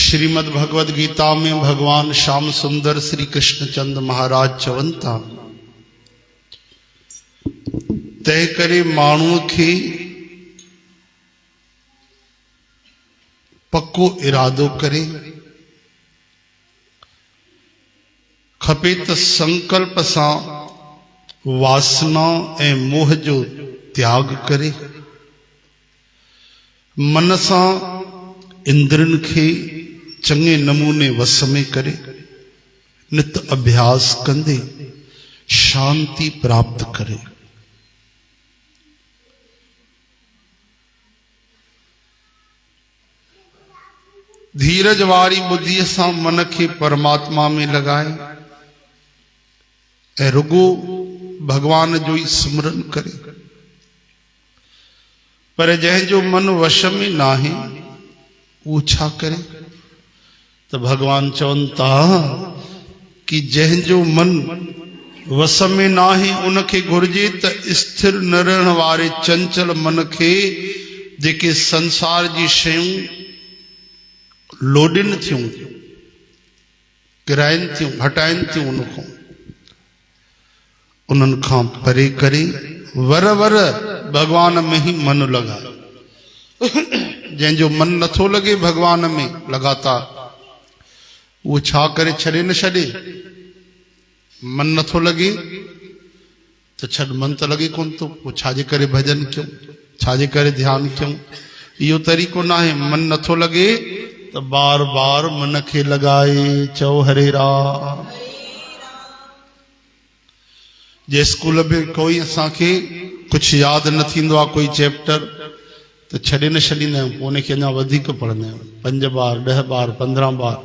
श्रीमद् भगवद गीता में भगवान श्याम सुंदर श्री कृष्णचंद्र महाराज चवंता तय करे माण्हूअ खे पक्को इरादो करे खपे त संकल्प सां वासना ऐं मोह जो त्याग करे मन सां इंद्रन खे चंगे नमूने वस में करे नित अभ्यास कंदे शांति प्राप्त करे। धीरज वारी बुद्धि सां मन के परमात्मा में लगाए ऐं रुगो भगवान जो ही स्मरण करे। पर जंहिंजो मन वश में ना है वो छा करे? तो भगवान चवंता कि जंहिंजो मन वस में ना है उनके घुर्जे त स्थिर न रहण वारे चंचल मन के जेके संसार जी शयूं लोडिन थियूं किराइन थियूं हटाइन थियूं उन्हनि खां परे करे वर वर भगवान में ही मन लगाए। जंहिंजो मन नथो लगे भगवान में लगातार वो छा करे छड़े न छड़े। मन नथो लगे तो छड़ मन तो लगे कोन तो वो छाजे करे भजन क्यों छाजे करे ध्यान क्यों। यो तरीको ना है। मन नथो लगे तो बार बार मन के लगाए चौ हरे राम। जे स्कूल में कोई असा के कुछ याद न थींदो आहे कोई चैप्टर तो छड़े न छॾींदा आहियूं उनखे अञा वधीक पढ़ंदा आहियूं 5 बार 10 बार 15 बार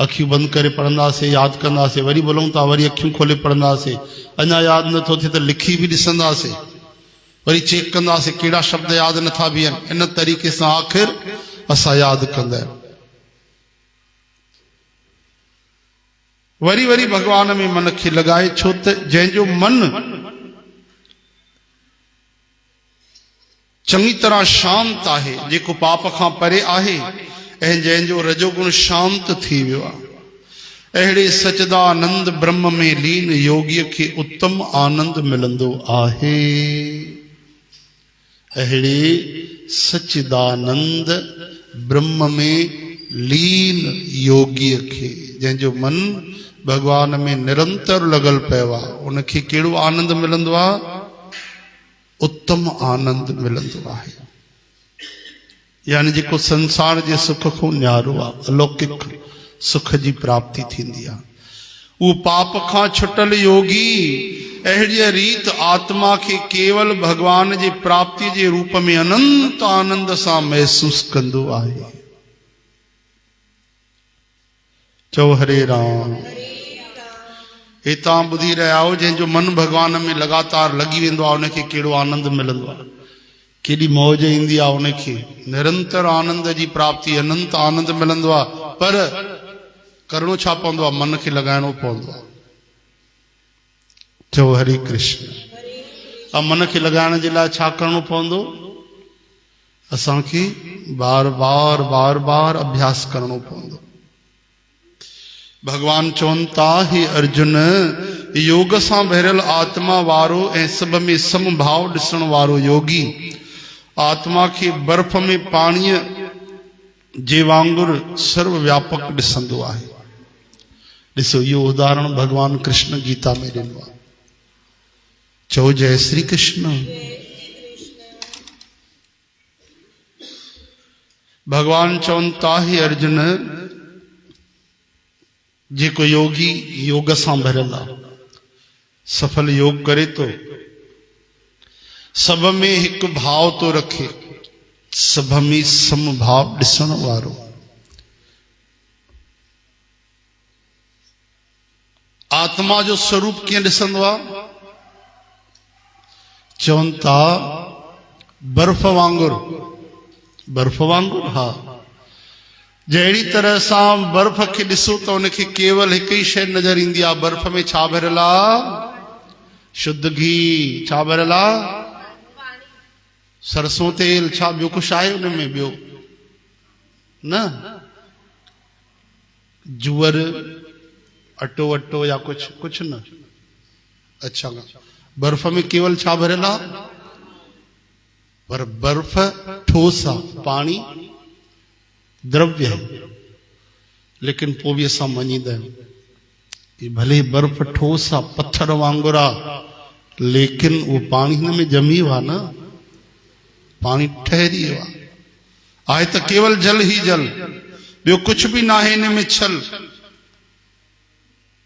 अखियूं बंद करे पढ़ंदासीं याद कंदासीं वरी बोलूं था वरी अखियूं खोले पढ़ंदासीं अञा याद नथो थिए त लिखी भी ॾिसंदासीं वरी चेक कंदासीं कहिड़ा शब्द याद नथा बीहनि। इन तरीक़े सां आख़िर असां याद कंदा आहियूं। वरी वरी भगवान में मन खे लगाए छो त जंहिंजो मन चंगी तरह शांत आहे जेको पाप खां परे आहे ऐं जंहिंजो रजोगुण शांत थी वियो आहे अहिड़े सच्चिदानंद ब्रह्म में लीन योगीअ खे उत्तम आनंद मिलंदो आहे। अहिड़े सच्चिदानंद ब्रह्म में लीन योगीअ खे जंहिंजो मन भगवान में निरंतर लगल पियो आहे उनखे कहिड़ो आनंद मिलंदो आहे? उत्तम आनंद मिलंदो आहे। यानी जेको संसार जे सुख को न्यारो आहे अलौकिक सुख जी प्राप्ति थींदी आहे। वो पाप खां छुटल योगी अहिड़ी रीत आत्मा के केवल भगवान जी प्राप्ति जे रूप में अनंत आनंद सां महसूस कंदो आहे। चओ हरे राम। हे तव्हां ॿुधी रहिया आहियो जंहिंजो मन भगवान में लगातार लगी वेंदो आहे उनखे कहिड़ो आनंद मिलंदो आहे केॾी मौज ईंदी आहे उनखे निरंतर आनंद जी प्राप्ति अनंत आनंद मिलंदो आहे। पर करणो छा पवंदो आहे? मन खे लॻाइणो पवंदो आहे। चओ हरे कृष्ण। ऐं मन खे लॻाइण जे लाइ छा करणो पवंदो? असांखे बार बार बार बार अभ्यास करणो पवंदो। भगवान चवनि था हे अर्जुन योग सां भरियल आत्मा वारो ऐं सभ में समभाव ॾिसण वारो योगी आत्मा के बर्फ में पाणीअ जे वांगुरु सर्वव्यापक ॾिसंदो आहे। ॾिसो इहो उदाहरण भगवान कृष्ण गीता में ॾिनो आहे। चओ जय श्री कृष्ण। भगवान चवनि था हे अर्जुन जेको योगी योग सां भरियल आहे सफल योग करे तो सब में एक भाव तो रखे सब में समभाव ॾिसण वारो आत्मा जो स्वरूप कीअं ॾिसंदो आहे? चवनि था बर्फ वांगुरु हा। जहिड़ी तरह सां बर्फ खे ॾिसो त उनखे केवल हिकु ई शइ नज़र ईंदी आहे। बर्फ में छा भरियल आहे? शुद्ध घी। छा भरियल आहे? सरसों तेल। छा ॿियो कुछ आहे उनमें? ॿियो न। जुअर अटो वटो या कुछ न। अच्छा, बर्फ में केवल छा भरियल आहे? पर बर्फ ठोस आहे, पानी द्रव्य है। लेकिन पोइ बि असां मञींदा आहियूं कि भले बर्फ ठोस आहे, पत्थर वांगुरु आहे, लेकिन वो पानी हिन में जमी हुआ न, पानी ठहरी हुआ आहे त केवल जल ही जल, ॿियो कुछ भी ना है हिन में छल।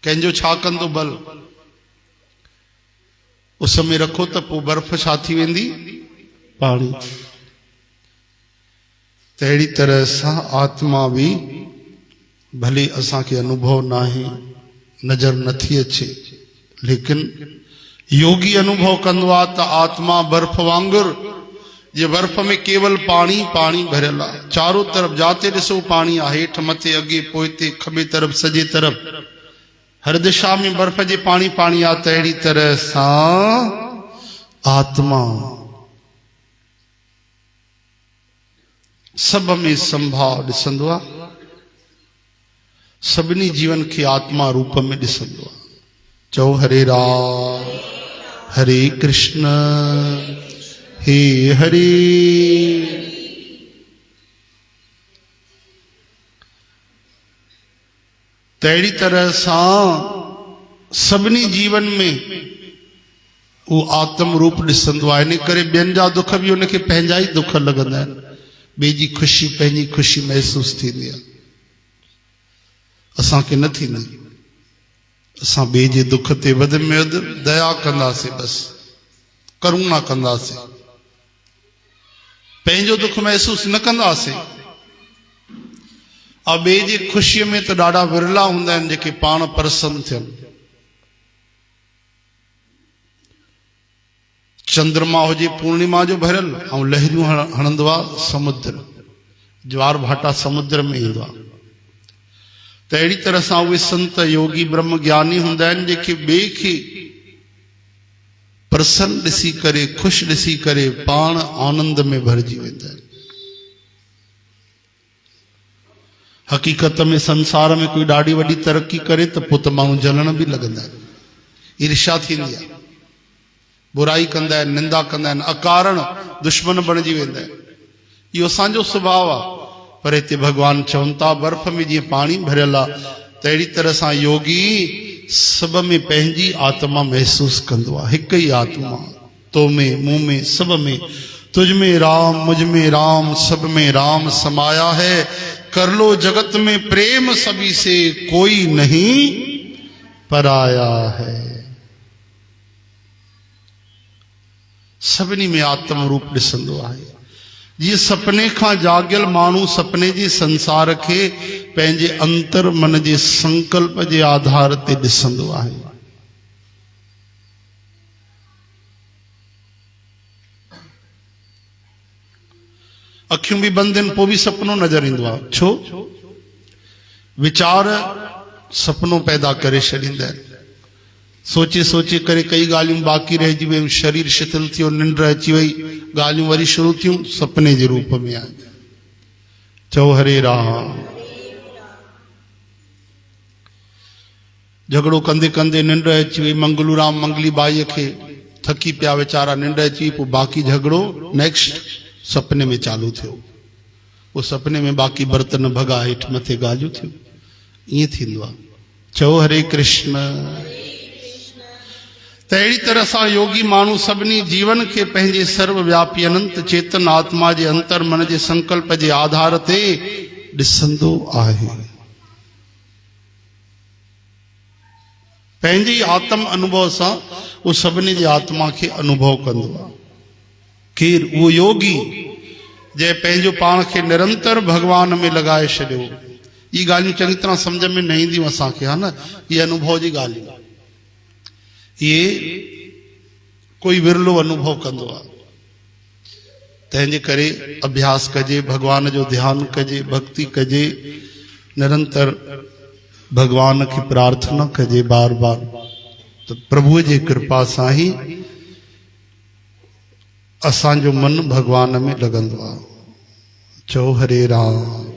कंहिंजो छा कंदो बल? उस में रखो त पोइ बर्फ छा थी वेंदी? पानी। त अहिड़ी तरह सां आत्मा भी भले असांखे अनुभव ना है, नजर नथी अचे, लेकिन योगी अनुभव कंदो आहे त आत्मा बर्फ वांगुरु, ये बर्फ में केवल पानी पानी भरियल आहे, चारों तरफ जाते ॾिसो पानी आहे, हेठि मथे अॻे पोइते खॿे तरफ़ सॼे तरफ़ हर दिशा में बर्फ जे पानी पानी आहे। त अहिड़ी तरह सां आत्मा सब में संभाव ॾिसंदो आहे, सभिनी जीवन खे आत्मा रूप में ॾिसंदो आहे। चओ हरे राम हरे कृष्ण हे हरे। त अहिड़ी तरह सां सभिनी जीवन में वो आत्म रूप ॾिसंदो आहे। इन करे ॿियनि जा दुख बि उनखे पंहिंजा ई दुख लॻंदा आहिनि, ॿिए जी ख़ुशी पंहिंजी ख़ुशी महसूस थींदी आहे। असांखे न थींदी। असां ॿिए जे दुख ते वधि में वधि दया कंदासीं, बसि करुणा कंदासीं, पंहिंजो दुख महसूस न कंदासीं। और ॿिए जी ख़ुशीअ में त ॾाढा विरला हूंदा आहिनि जेके पाण प्रसन्न थियनि। चंद्रमा हुजे पूर्णिमा जो भरियल ऐं लहरियूं हणंदो आहे समुद्र, ज्वार भाटा समुद्र में ईंदो आहे। त अहिड़ी तरह सां उहे संत योगी ब्रह्म ज्ञानी हूंदा आहिनि जेके ॿिए खे प्रसन्न ॾिसी करे, ख़ुशि ॾिसी करे पाण आनंद में भरिजी वेंदा आहिनि। हक़ीक़त में संसार में कोई ॾाढी वॾी तरक़ी करे त पोइ त माण्हू जलण बि लॻंदा आहिनि, ईर्ष्या थींदी आहे, बुराई कंदा आहिनि, निंदा कंदा आहिनि, अकारण दुश्मन बणिजी वेंदा आहिनि। इहो असांजो सुभाउ आहे। पर हिते भगवान चवनि था बर्फ में जीअं पानी भरियल आहे, त अहिड़ी तरह सां योगी सब में पंहिंजी आत्मा महसूस कंदो आहे। हिकु ई आत्मा, तो में मूं में सब में, तुझ में राम मुझ में राम सब में राम समाया है, कर लो जगत में प्रेम सभी से कोई नहीं पराया है। सभिनी में आत्म रूप ॾिसंदो आहे। जीअं सपने खां जागियल माण्हू सपने जे संसार खे पंहिंजे अंतर मन जे संकल्प जे आधार ते ॾिसंदो आहे। अखियूं बि बंदि आहिनि पोइ बि सपनो नज़र ईंदो आहे। छो? वीचार सपनो पैदा करे छॾींदा आहिनि। सोचे सोचे करे कई ॻाल्हियूं बाक़ी रहिजी वियूं, शरीर शिथिल थियो, निंड अची वई, ॻाल्हियूं वरी शुरू थियूं, सपने जे रूप में आहिनि। चओ हरे राम। झगड़ो कंदे कंदे निंड अची वई, मंगलू राम मंगली बाईअ खे थकी पिया वीचारा, निंड अची, पोइ बाक़ी झगड़ो नेक्स्ट सपने में चालू थियो। वो सपने में बाक़ी बर्तन भॻा हेठि मथे ॻाल्हियूं थियूं। ईअं थींदो आहे। चओ हरे कृष्ण। त अहिड़ी तरह सां योगी माण्हू सभिनी जीवन खे पंहिंजे सर्वव्यापी अनंत चेतन आत्मा जे अंतर मन जे संकल्प जे आधार ते ॾिसंदो आहे। पंहिंजे आत्म अनुभव सां उहो सभिनी जी आत्मा खे अनुभव कंदो आहे। केरु? उहो योगी जंहिं पंहिंजो पाण खे निरंतर भगवान में लॻाए छॾियो। ये ॻाल्हियूं चङी तरह सम्झ में न ईंदियूं असांखे, हा न, ये अनुभव जी ॻाल्हियूं। ये कोई विरलो अनुभव कंदो आहे। तंहिंजे करे अभ्यास कजे, भगवान जो ध्यानु कजे, भक्ति कजे, निरंतर भगवान की प्रार्थना कजे बार बार, तो प्रभु जी कृपा सां ही असांजो मन भगवान में लगंदो आहे। चओ हरे राम।